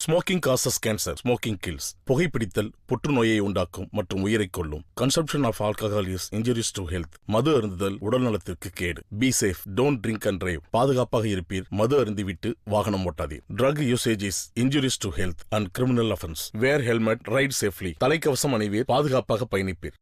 Smoking causes cancer, smoking kills. புகைப்பிடித்தல் புற்றுநோயை உண்டாக்கும் மற்றும் உயிரை கொல்லும். Consumption of alcohol is injurious to health. மது அருந்துதல் உடல் நலத்திற்கு கேடு. Be safe, don't drink and drive. பாதுகாப்பாக இருப்பீர், மது அருந்திவிட்டு வாகனம் ஓட்டாதீர். Drug usage is injurious to health and criminal offence. Wear helmet, ride safely. தலைக்கவசம் அணிவீர், பாதுகாப்பாக பயணிப்பீர்.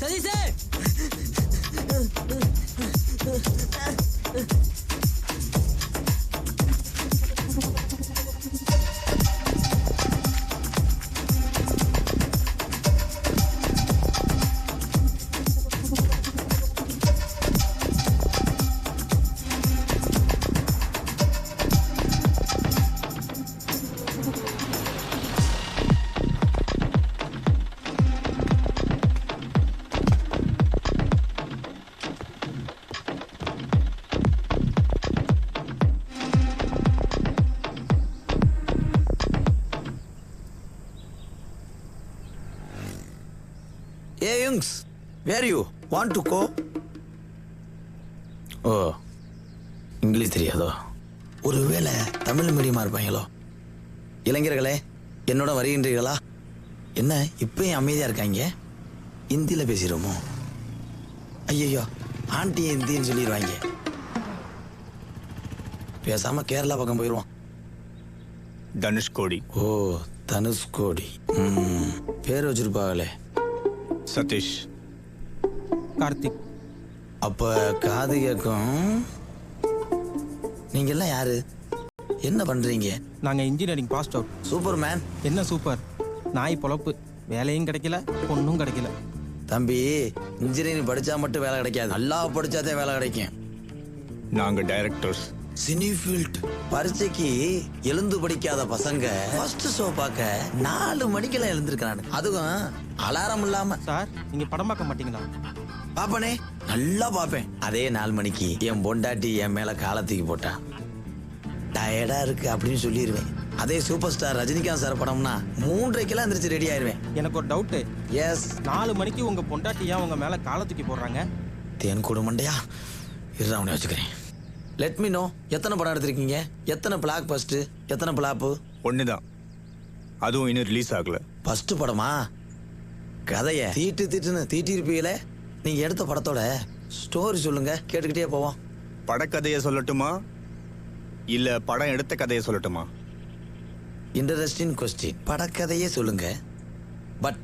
Sathish Hey Jungs, where you want to go? ஓ இங்கிலீஷ் தெரியாதோ? ஒருவேளை தமிழ் மீடியமா இருப்பாங்களோ? இளைஞர்களே என்னோட வருகின்றீர்களா? என்ன இப்பயும் அமைதியா இருக்காங்க? ஹிந்தியில பேசிடுமோ? ஐயோ ஆண்டி ஹிந்தின்னு சொல்லிடுவாங்க. பேசாம கேரளா பக்கம் போயிடுவோம். தனுஷ்கோடி. ஓ தனுஷ்கோடி. பேர் வச்சிருப்பாங்களே. சதீஷ். கார்த்திக். அப்ப காது கேட்கும். நீங்க எல்லாம் யாரு? என்ன பண்றீங்க? நாங்கள் engineering passed out. Super man. என்ன சூப்பர்? நாய் பொழப்பு. வேலையும் கிடைக்கல, பொண்ணும் கிடைக்கல. தம்பி இன்ஜினியரிங் படிச்சா மட்டும் வேலை கிடைக்காது, நல்லா படிச்சாதே வேலை கிடைக்கும். நாங்க டைரக்டர்ஸ். சினிஃபீல்ட். பரீட்சைக்கு எழுந்து படிக்காத பசங்க ஃபர்ஸ்ட் ஷோ பார்க்க 4 மணிக்கெல்லாம் எழுந்திருக்கிறானு, அதுவும் அலாரம் இல்லாம. சார் நீங்க படம் பார்க்க மாட்டீங்களா? பாப்பனே, நல்லா பாப்பேன். அதே 4 மணிக்கு என் பொண்டாட்டி என் மேல காலத்துக்கு போட்டா டயர்டா இருக்கு அப்படின்னு சொல்லிடுவேன். அதே சூப்பர் ஸ்டார் ரஜினிகாந்த் சார் படம்னா 3:30 எந்திரிச்சு ரெடி ஆயிருவேன். எனக்கு ஒரு டவுட்டு. எஸ். 4 மணிக்கு உங்க பொண்டாட்டி ஏன் உங்க மேல காலத்துக்கு போடுறாங்க? தேன் கூடு மண்டையா இரு, அவனை வச்சுக்கிறேன். லெட் மீ நோ, எத்தனை படம் எடுத்திருக்கீங்க? எத்தனை பிளாக் பஸ்ட், எத்தனை பிளாப்பு? ஒண்ணுதான், அதுவும் இன்னும் ரிலீஸ் ஆகல. ஃபர்ஸ்ட் படமா? கதைய தீட்டுன்னு தீட்டிருப்பீங்களே. நீங்க எடுத்த படத்தோட ஸ்டோரி சொல்லுங்க, கேட்டுக்கிட்டே போவோம். படக்கதையை சொல்லட்டுமா இல்ல படம் எடுத்த கதையை சொல்லட்டுமா? Interesting question. படக்கதையே சொல்லுங்க. பட்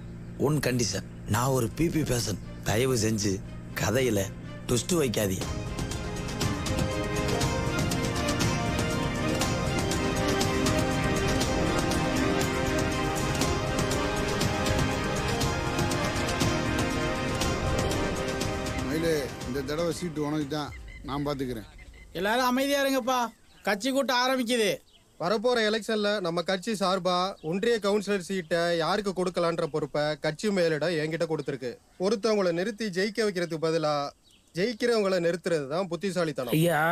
ஒன் கண்டிஷன், நான் ஒரு பிபி பேசன். தயவு செஞ்சு கதையில ட்விஸ்ட் வைக்காதீங்க. தடவை சீட்டு உனக்கு தான், நான் பார்த்துக்கிறேன். எல்லாரும் அமைதியா இருங்கப்பா, கட்சி கூட்டம் ஆரம்பிக்குது. வரப்போற எலெக்ஷன்ல நம்ம கட்சி சார்பா ஒன்றிய கவுன்சிலர் சீட்டை யாருக்கு கொடுக்கலான்ற பொறுப்பை கட்சி மேலிடம் என்கிட்ட கொடுத்துருக்கு. ஒருத்தவங்களை நிறுத்தி ஜெயிக்க வைக்கிறதுக்கு பதிலா ஜெயிக்கிறவங்களை நிறுத்துறது தான் புத்திசாலித்தனம். ஐயா,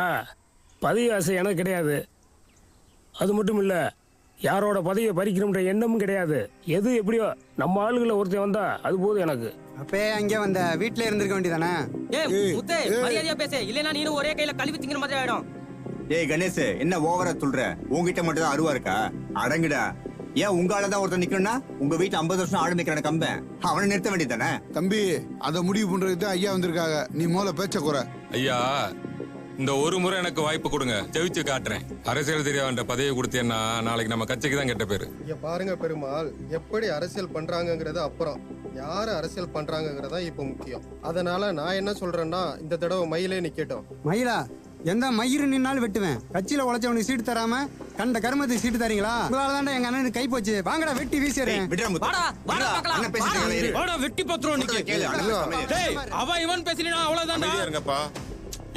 பதவி ஆசை எனக்கு கிடையாது. அது மட்டும் இல்ல, யாரோட பதவியை பறிக்கணும்ன்ற எண்ணமும் கிடையாது. எது எப்படியோ நம்ம ஆளுகளை ஒருத்தன் வந்தா அது போதும் எனக்கு. அப்பே அங்கே வந்த வீட்டுல இருந்திருக்க வேண்டியதானே? மரியாதையா பேச, இல்லைன்னா நீனும் ஒரே கையில கழுவி திங்கிற மாதிரி ஆயிடும். டேய் கணேஷ், என்ன ஓவரா சொல்ற? உங்ககிட்ட மட்டும் தான் அருவா இருக்கா? அடங்குடா. ஏன் உங்க ஆளதான் ஒருத்தர் நிக்கணும்னா உங்க வீட்டு 50 வருஷம் ஆடு மேய்க்கிற கம்பேன் அவனை நிறுத்த வேண்டியதானே? தம்பி, அதை முடிவு பண்றதுக்கு தான் ஐயா வந்திருக்காங்க. நீ முதல்ல பேச்ச குறை. ஐயா, இந்த ஒரு முறை எனக்கு வாய்ப்பு கொடுங்க, ஜெயிச்சு காட்டுறேன். அரசியல் தெரியாத பதவியை கொடுத்தேன்னா நாளைக்கு நம்ம கட்சிக்கு தான் கெட்ட பேரு. இங்க பாருங்க பெருமாள், எப்படி அரசியல் பண்றாங்கங்கிறது அப்புறம், யாரு அரசியல் பண்றாங்கங்கிறதா இப்ப முக்கியம். அதனால நான் என்ன சொல்றேன்னா, இந்த தடவை மயிலே நிக்கட்டும். மயிலா, எந்த மயிறு நின்னாலும் வெட்டுவேன். கட்சியில உழைச்சவனுக்கு சீட்டு தராம கண்ட கருமத்துக்கு சீட்டு தரீங்களா? உங்களால தாண்டா எங்க அண்ணனுக்கு கை போச்சு. வாங்கடா வெட்டி வீசிடுறேன். வெட்டி பத்திரம் அவன் இவன் பேசினா அவ்வளவுதான். இருங்கப்பா,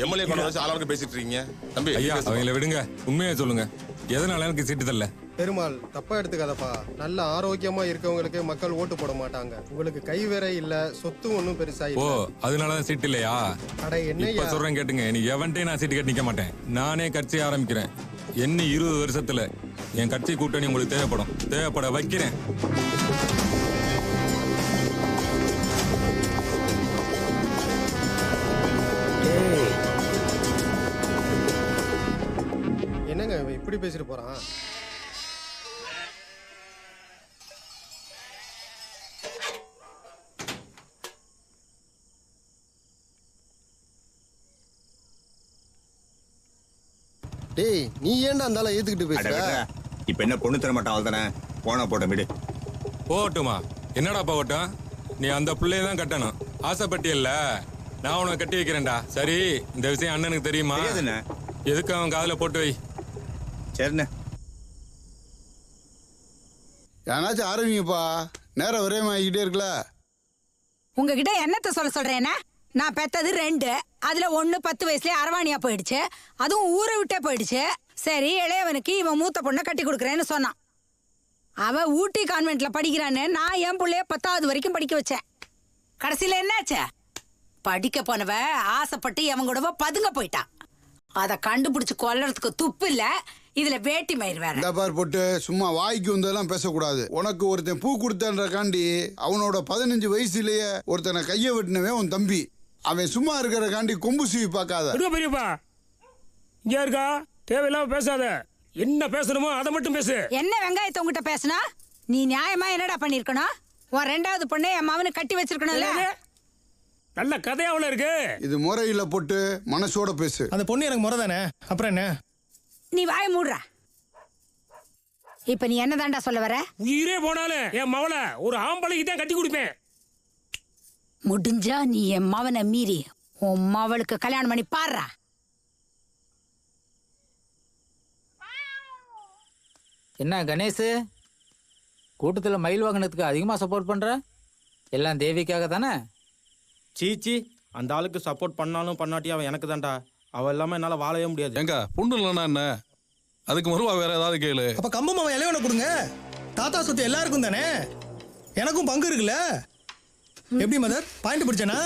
எம்எல்ஏ கொண்டு வச்சு ஆளாளுக்கு பேசிட்டு இருக்கீங்க. தம்பி ஐயா, அவங்கள விடுங்க, உண்மையா சொல்லுங்க, எதனால எனக்கு சீட்டு தரல? பெருமாள், தப்பா எடுத்துக்காதப்பா. நல்ல ஆரோக்கியமா இருக்கவங்களுக்கு மக்கள் ஓட்டு போட மாட்டாங்க. உங்களுக்கு கை வேற இல்ல, சொத்து ஒண்ணும் பெருசா ஓ, இல்ல. அதனாலதான் சீட்டு இல்லையா? அட இப்ப என்னையா சொல்றேன் கேட்டுங்க, நீ எவன்ட்டையும் நான் சீட்டு கட்டி நிக்க மாட்டேன். நானே கட்சி ஆரம்பிக்கிறேன். என்ன 20 வருஷத்துல என் கட்சி கூட்டணி உங்களுக்கு தேவைப்பட வைக்கிறேன். என்னங்க இவன் இப்படி பேசிட்டு போறான்? டேய், நீ ஏன்டா அந்தால ஏத்துக்கிட்டு அட பேசுற? விடுடா. இப்ப என்ன பொண்ணு தர மாட்டான் அவள் தானே? போன போட்ட விடு. போகட்டுமா? என்னடா போகட்டும்? நீ அந்த பிள்ளைய தான் கட்டணும். ஆசைப்பட்டியல்ல, நான் உனக்கு கட்டி வைக்கிறேன்டா. சரி, இந்த விஷயம் அண்ணனுக்கு தெரியுமா? தெரியாதுண்ணே. எதுக்கு அவன் காதுல போட்டு வை. சரிண்ணே. யாராச்சும் ஆரம்பிங்கப்பா, நேரம் விரயமாகிக்கிட்டே இருக்குல்ல. உங்ககிட்ட என்னத்த சொல்றேன்னா, நான் பெத்தது 2, அதுல 1 10 வயசுலயே அரவாணியா போயிடுச்சு, அதுவும் ஊரை விட்டே போயிடுச்சு. சரி, இளையவனுக்கு இவன் மூத்த பொண்ணை கட்டி கொடுக்குறேன்னு சொன்னான். அவ ஊட்டி கான்வென்ட்ல படிக்கிறான்னு நான் என் பிள்ளைய 10வது வரைக்கும் படிக்க வச்சேன். கடைசியில என்னாச்சு? படிக்க போனவ ஆசைப்பட்டு எவன் கூடவோ பதுங்க போயிட்டா. அதை கண்டுபிடிச்சு கொல்லறதுக்கு துப்பு இல்ல, இதுல வேட்டி மயிர் வேற. இந்த பார் போட்டு சும்மா வாய்க்கு வந்ததெல்லாம் பேசக்கூடாது. உனக்கு ஒருத்தன் பூ கொடுத்தன்றக்காண்டி அவனோட 15 வயசுலயே ஒருத்தனை கைய வெட்டினவன் உன் தம்பி. அவன் சும்மா இருக்கிறக்காண்டி கொம்பு சீவி பார்க்காத. பெரியப்பா, இங்க இருக்கா? தேவையில்லாம பேசாத. என்ன பேசணுமோ அதை மட்டும் பேசு. என்ன வெங்காயத்தை உங்ககிட்ட பேசுனா? நீ நியாயமா என்னடா பண்ணிருக்கணும்? உன் 2வது பொண்ணை என் மவனுக்கு கட்டி வச்சிருக்கணும்ல. நல்ல கதையாவுல இருக்கு. இது முறையில போட்டு மனசோட பேசு. அந்த பொண்ணு எனக்கு முறை தானே, அப்புறம் என்ன? நீ வாய மூடுறா. இப்ப நீ என்னதான்டா சொல்ல வர? உயிரே போனாலும் என் மவளை ஒரு ஆம்பளைக்கு தான் கட்டி கொடுப்பேன். முடிஞ்சா நீ என் மவனை மீறி உன் மவளுக்கு கல்யாணம் பண்ணி பாடுறா. என்ன கணேஷ், கூட்டத்துல மயில் வாகனத்துக்கு அதிகமா சப்போர்ட் பண்ற? எல்லாம் தேவிக்காக தானே? சீச்சி, அந்த ஆளுக்கு சப்போர்ட் பண்ணாலும் பண்ணாட்டி அவன் எனக்கு தான்டா. அவ இல்லாம என்னால வாழவே முடியாது. எங்க பொண்ணு இல்லைன்னா என்ன? அதுக்கு மறுவா வேற ஏதாவது கேளு. அப்ப கம்பு மாமா இளையவனை கொடுங்க. தாத்தா சொத்து எல்லாருக்கும் தானே, எனக்கும் பங்கு இருக்குல்ல. எப்படி மதர், பாயிண்ட் பிடிச்சனா?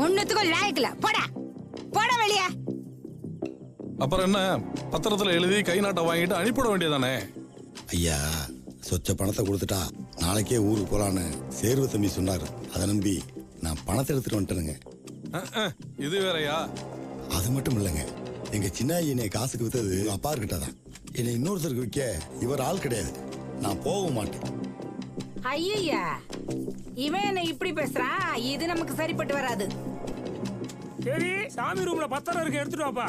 ஒண்ணுத்துக்கும் லாயக்கல. போடா போடா வெளியே. அப்புறம் என்ன, பத்திரத்துல எழுதி கை நாட்டை வாங்கிட்டு அனுப்பிட வேண்டியதானே? ஐயா, சொச்ச பணத்தை கொடுத்துட்டா நாளைக்கே ஊருக்கு போலான்னு சேர்வு தம்பி சொன்னாரு. அதை நம்பி நான் பணத்தை எடுத்துட்டு வந்துட்டேனுங்க. இது வேறயா? அது மட்டும் இல்லைங்க, எங்க சின்ன என்னை காசுக்கு வித்தது எங்க அப்பா கிட்டதான். என்னை இன்னொருத்தருக்கு விற்க இவர் ஆள் கிடையாது. நான் போக மாட்டேன். ஐயா, இவன் என்ன இப்படி பேசுறான்? இது நமக்கு சரிப்பட்டு வராது. சரி, சாமி ரூம்ல பத்திரம் இருக்கு, எடுத்துட்டு வாப்பா.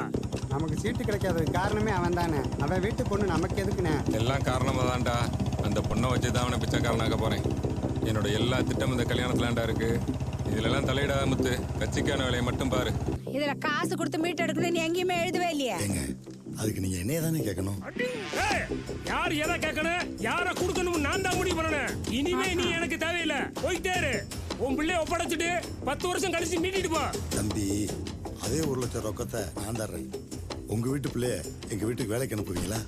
நமக்கு சீட்டு கிடைக்காததுக்கு காரணமே அவன் தானே. அவன் வீட்டு பொண்ணு நமக்கு எதுக்குண்ணே? எல்லாம் காரணமா தான்டா. அந்த பொண்ணை வச்சுதான் அவனை பிச்சைக்காரனாக்க போறேன். என்னோட எல்லா திட்டமும் இந்த கல்யாணத்துலாண்டா இருக்கு. இதுல எல்லாம் தலையிடாத முத்து, கட்சிக்கான வேலையை மட்டும் பாரு. இதுல காசு கொடுத்து மீட் எடுக்கணும் நீ எங்கேயுமே எழுதவே இல்லையே. அதுக்கு நீங்க என்னைய தானே கேட்கணும். யார் எதை கேட்கணும், யார கொடுக்கணும் நான் தான் முடிவு பண்ணணும். இனிமே நீ எனக்கு தேவையில்லை, போயிட்டே இரு. உன் பிள்ளைய ஒப்படைச்சிட்டு 10 வருஷம் கழிச்சு மீட்டிட்டு போ. தம்பி, அதே 1 லட்சம் ரொக்கத்தை நான் தர்றேன். உங்க வீட்டு பிள்ளைய எங்க வீட்டுக்கு வேலைக்கு அனுப்புவீங்களா?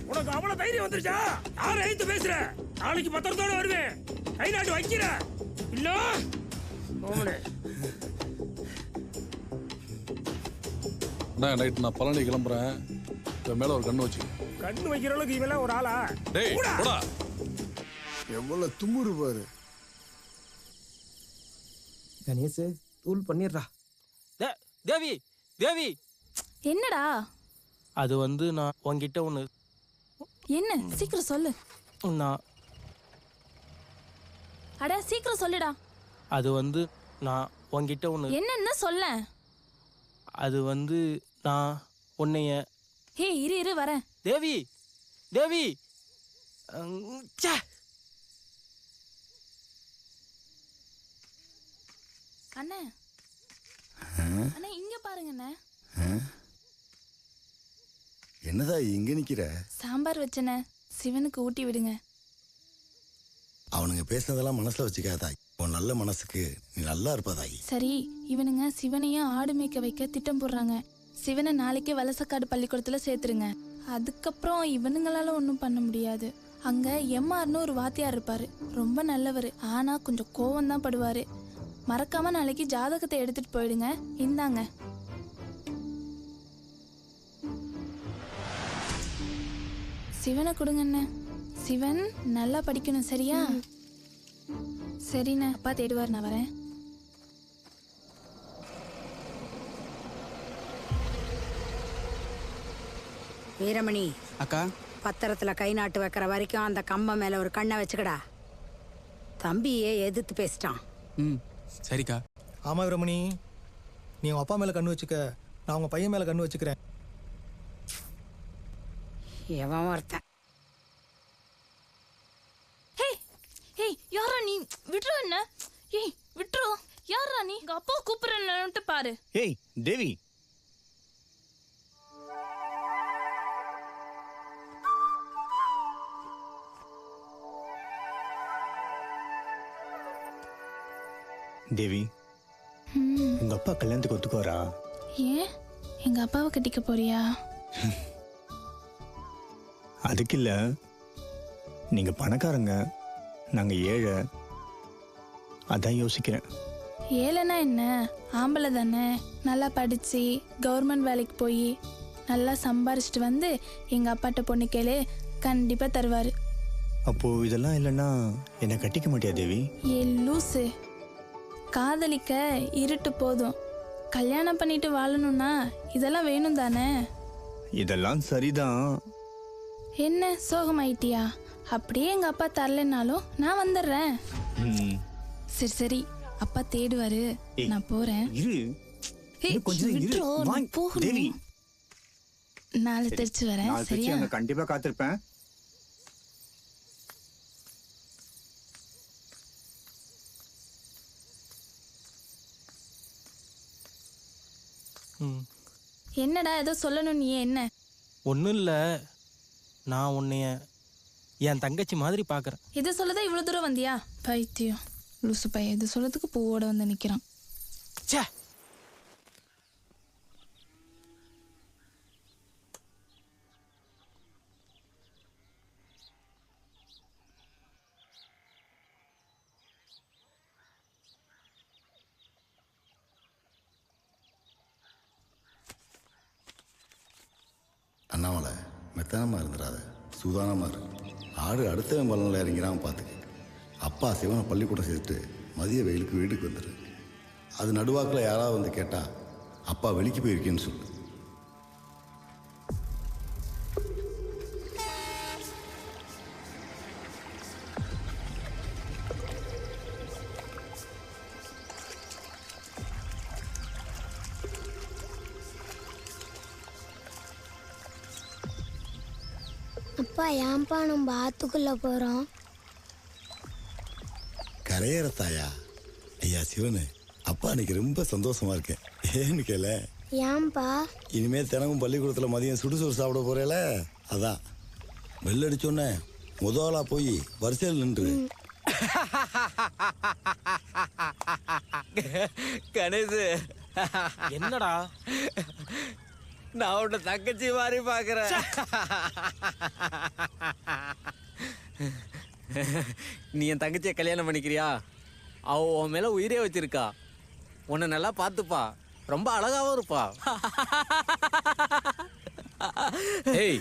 உனக்கு அவ்வளவு தைரியம் வந்துருச்சா? யாரை எழுத்து பேசுற? நாளைக்கு பத்திரத்தோட வருவேன். கை நாட்டு வைக்கிற இல்ல நைட் நான் பழனி கிளம்புறேன். இவன் மேல ஒரு கண்ணு வச்சு கண்ணு வைக்கிற அளவுக்கு இவெல்லாம் ஒரு ஆளா? டேய் போடா. எவ்வளவு தும்முறு பாரு. கணேஷ் தூள் பண்ணிடுறா. தேவி தேவி என்னடா? அது வந்து நான் உன்கிட்ட ஒன்று. என்ன சீக்கிரம் சொல்லு. நான் அட சீக்கிரம் சொல்லுடா. அது வந்து நான் உன்கிட்ட ஒன்று. என்னன்னு சொல்ல. அது வந்து நான் உன்னைய. ஹே இரு இரு வரேன். தேவி தேவி அண்ணே அண்ணே இங்க பாருங்க அண்ணே. என்னதா இங்க நிக்கிற? சாம்பார் வச்சனே, சிவனுக்கு ஊட்டி விடுங்க. அவனுங்க பேசுனதெல்லாம் மனசுல வச்சுக்காதாய். உன் நல்ல மனசுக்கு நீ நல்லா இருப்பதாய். சரி, இவனுங்க சிவனையும் ஆடு மேய்க்க வைக்க திட்டம் போடுறாங்க. சிவனை நாளைக்கே வலசக்காடு பள்ளிக்கூடத்துல சேர்த்துருங்க. அதுக்கப்புறம் இவனுங்களால ஒன்றும் பண்ண முடியாது. அங்க எம்ஆர்னு ஒரு வாத்தியார் இருப்பாரு. ரொம்ப நல்லவர். ஆனா கொஞ்சம் கோவம் தான் படுவாரு. மறக்காம நாளைக்கு ஜாதகத்தை எடுத்துட்டு போயிடுங்க. இந்தாங்க. சிவனை கொடுங்கண்ணே. சிவன் நல்லா படிக்கணும் சரியா? சரிண்ணே, அப்பா தேடுவார், நான் வரேன். வீரமணி அக்கா, பத்திரத்துல கை நாட்டு வைக்கிற வரைக்கும் அந்த கம்பம் மேல ஒரு கண்ணை வச்சுக்கடா. தம்பியே எதிர்த்து பேசிட்டான். சரிக்கா. ஆமா வீரமணி, நீ உங்க அப்பா மேல கண்ணு வச்சுக்க, நான் உங்க பையன் மேல கண்ணு வச்சுக்கிறேன். எவன் ஒருத்தன். ஏய் யாரா நீ? விட்ரு என்ன? ஏய் விட்ரு. யாரா நீ? உங்க அப்பா கூப்பிடுறேன்னு பாரு. ஏய் தேவி, தேவி, உங்க அப்பா கல்யாணத்துக்கு ஒத்துக்கோரா? ஏன் எங்க அப்பாவை கட்டிக்க போறியா? அதுக்கு இல்ல, நீங்க பணக்காரங்க, நாங்க ஏழை, அதான் யோசிக்கிறேன். ஏழைனா என்ன? ஆம்பளை தானே. நல்லா படிச்சு கவர்மெண்ட் வேலைக்கு போய் நல்லா சம்பாரிச்சிட்டு வந்து எங்க அப்பாட்ட பொண்ணு கேளு, கண்டிப்பா தருவாரு. அப்போ இதெல்லாம் இல்லைன்னா என்னை கட்டிக்க மாட்டியா தேவி? ஏ லூசு, காதலிக்க இருட்டு போதும், கல்யாணம் பண்ணிட்டு வாழணும்னா இதெல்லாம் வேணும் தானே. இதெல்லாம் சரிதான். என்ன சோகமாயிட்டியா? அப்படியே எங்க அப்பா தரலனாலும் நான் வந்துடுறேன். சரி சரி, அப்பா தேடுவாரு, நான் போறேன். நாளை தெரிச்சு வரேன் சரியா? கண்டிப்பா காத்திருப்பேன். என்னடா ஏதோ சொல்லணும் நீ? என்ன? ஒன்றும் இல்லை, நான் உன்னைய என் தங்கச்சி மாதிரி பார்க்குறேன். இதை சொல்லதான் இவ்வளோ தூரம் வந்தியா? பைத்தியம் லூசு பையன், இது சொல்லதுக்கு பூவோட வந்து நிற்கிறான். சே, அண்ணாமலை, மெத்தனமாக இருந்துடாத, சூதானமாக இரு. ஆடு அடுத்தவன் பலனில் இறங்கிறான் பார்த்துக்க. அப்பா சிவனை பள்ளிக்கூடம் சேர்த்துட்டு மதிய வெயிலுக்கு வீட்டுக்கு வந்துடு. அது நடுவாக்கில் யாராவது வந்து கேட்டால் அப்பா வெளிக்கு போயிருக்கேன்னு சொல்லு. அப்பா ஏன்பா நம்ம ஆத்துக்குள்ள போறோம்? கரையேறத்தாயா? ஐயா சிவனு, அப்பா இன்னைக்கு ரொம்ப சந்தோஷமா இருக்கேன். ஏன்னு கேள? ஏன்பா? இனிமேல் தினமும் பள்ளிக்கூடத்தில் மதியம் சுடுசோறு சாப்பிட போறேல, அதான். வெள்ளடிச்சோன்னே முதலா போய் வரிசையில் நின்று கணேசு என்னடா நான் உன்னை தங்கச்சி மாதிரி பாக்குறேன். நீ என் தங்கச்சியை கல்யாணம் பண்ணிக்கிறியா? அவ உன் மேல உயிரே வச்சிருக்கா. உன்னை நல்லா பார்த்துப்பா, ரொம்ப அழகாவும் இருப்பா. ஏய்